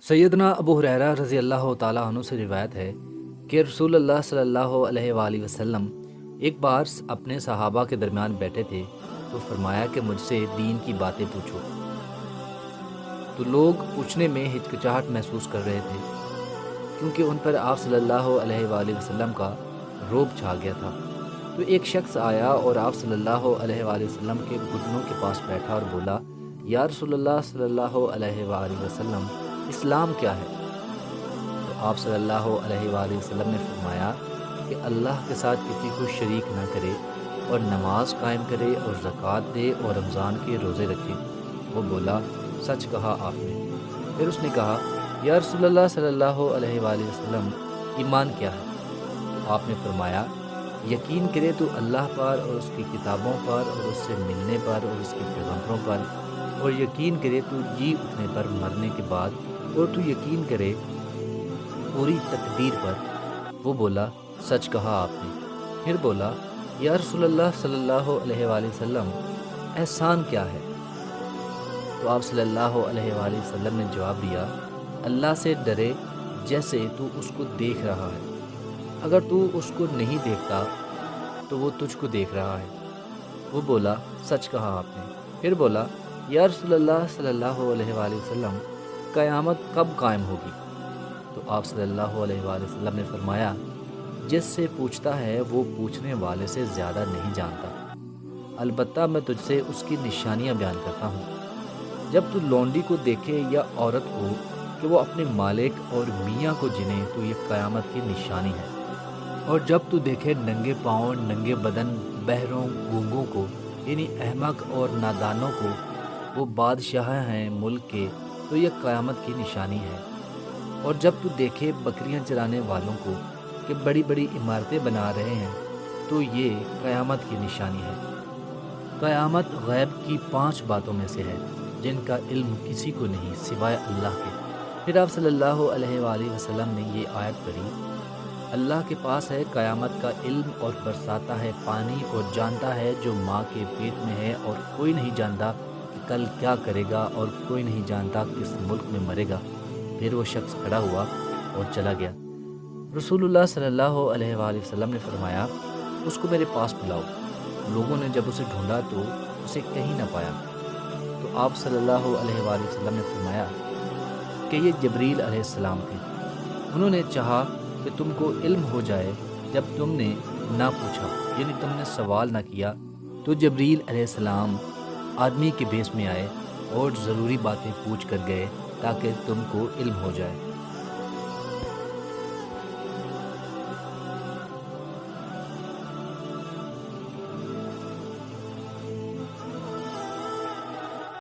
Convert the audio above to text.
सैयदना अबू हुरैरा रज़ी अल्लाह ताला अन्हु से रिवायत है कि रसूल अल्लाह सल्लल्लाहु अलैहि वसल्लम एक बार अपने सहाबा के दरमियान बैठे थे तो फरमाया कि मुझसे दीन की बातें पूछो। तो लोग पूछने में हिचकिचाहट महसूस कर रहे थे क्योंकि उन पर आप सल्लल्लाहु अलैहि वसल्लम का रोब छा गया था। तो एक शख्स आया और आप सल्लल्लाहु अलैहि वसल्लम के घुटनों के पास बैठा और बोला, या रसूलल्लाह सल्लल्लाहु अलैहि वसल्लम, इस्लाम क्या है? तो आप सल्लल्लाहु अलैहि वसल्लम ने फरमाया कि अल्लाह के साथ किसी को शरीक ना करे और नमाज कायम करे और ज़कात दे और रमज़ान के रोज़े रखे। वो बोला, सच कहा आपने। फिर उसने कहा, या रसूलल्लाह सल्लल्लाहु अलैहि वसल्लम, ईमान क्या है? तो आपने फरमाया, यकीन करे तो अल्लाह पर और उसकी किताबों पर और उससे मिलने पर और उसके पैगम्बरों पर, और यकीन करे तो जी उठने पर मरने के बाद, और तू यकीन करे पूरी तकदीर पर। वो बोला, सच कहा आपने। फिर बोला, या रसूलल्लाह सल्लल्लाहु अलैहि वसल्लम, एहसान क्या है? तो आप सल्लल्लाहु अलैहि वसल्लम ने जवाब दिया, अल्लाह से डरे जैसे तू उसको देख रहा है। अगर तू उसको नहीं देखता तो वो तुझको देख रहा है। वो बोला, सच कहा आपने। फिर बोला, या रसूलल्लाह सल्लल्लाहु अलैहि वसल्लम, क़यामत कब कायम होगी? तो आप सल्लल्लाहु अलैहि वसल्लम ने फरमाया, जिससे पूछता है वो पूछने वाले से ज़्यादा नहीं जानता। अलबत्ता मैं तुझसे उसकी निशानियाँ बयान करता हूँ। जब तू लौंडी को देखे या औरत को कि वो अपने मालिक और मियाँ को जिने तो ये क़यामत की निशानी है। और जब तू देखे नंगे पाँव, नंगे बदन, बहरों, गूंगों को, यानी अहमक और नादानों को, वो बादशाह हैं मुल्क के, तो ये क़यामत की निशानी है। और जब तू देखे बकरियां चराने वालों को कि बड़ी बड़ी इमारतें बना रहे हैं, तो ये क़यामत की निशानी है। क़यामत गैब की 5 बातों में से है जिनका इल्म किसी को नहीं सिवाय अल्लाह के। फिर आप सल्लल्लाहु अलैहि वसल्लम ने ये आयत पढ़ी, अल्लाह के पास है क़यामत का इल्म और बरसाता है पानी और जानता है जो माँ के पेट में है, और कोई नहीं जानता कि कल क्या करेगा और कोई नहीं जानता किस मुल्क में मरेगा। फिर वो शख्स खड़ा हुआ और चला गया। रसूलुल्लाह सल्लल्लाहु अलैहि वसल्लम ने फरमाया, उसको मेरे पास बुलाओ। लोगों ने जब उसे ढूंढा तो उसे कहीं ना पाया। तो आप सल्लल्लाहु अलैहि वसल्लम ने फरमाया कि ये जबरील अलैहिस्सलाम थे। उन्होंने चाहा कि तुमको इल्म हो जाए जब तुमने ना पूछा, यानी तुमने सवाल ना किया। तो जबरील अलैहिस्सलाम आदमी के भेस में आए और ज़रूरी बातें पूछ कर गए ताकि तुमको इल्म हो जाए।